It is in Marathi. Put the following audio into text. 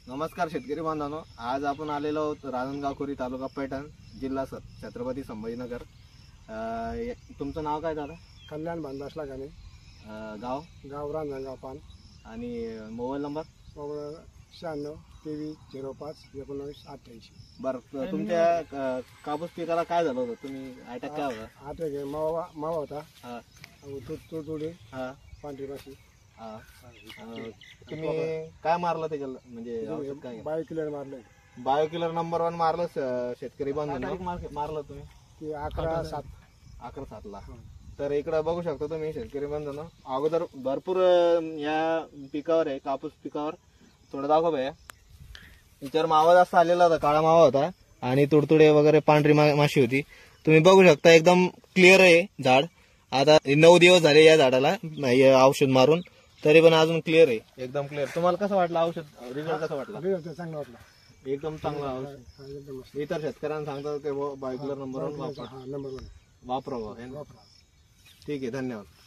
नमस्कार शेतकरी बांधवांनो, आज आपण आलेलो आहोत रांजणगाव खोरी, तालुका पैठण, जिल्हा छत्रपती संभाजीनगर। तुमचं नाव काय दादा? कल्याण भानदासला गाणे, गाव गाव रांजणगाव पान आणि मोबाईल नंबर? 96 23 05 19 88। बरं, तुमच्या कापूस पिकाला काय झालं होतं? तुम्ही अटॅक काय होता? अटॅक मावा होता, हा तुडे हा पांढरी माशी। हा तुम्ही काय मारलं त्याच्याला? म्हणजे औषध काय? बायोकिलर मारले, बायोकिलर नंबर 1 मारलं शेतकरी बांधवांनो। मारलं तुम्ही ते 11/7 11/7 तर इकडे बघू शकता तुम्ही शेतकरी बांधवांनो, अगोदर भरपूर या पिकावर आहे, कापूस पिकावर थोडं दाखव भैया। याच्यावर मावा जास्त आलेला होता, काळा मावा होता आणि तुडतुडे वगैरे पांढरी माशी होती। तुम्ही बघू शकता एकदम क्लिअर आहे झाड। आता 9 दिवस झाले या झाडाला औषध मारून, तरी पण अजून क्लिअर आहे, एकदम क्लिअर। तुम्हाला कसं वाटलं औषध? रिझल्ट कसा वाटला? चांगला वाटला, एकदम चांगला औषध। इतर शेतकऱ्यांना सांगतात की बायोकिलर नंबर 1 वापरावं। ठीक आहे, धन्यवाद।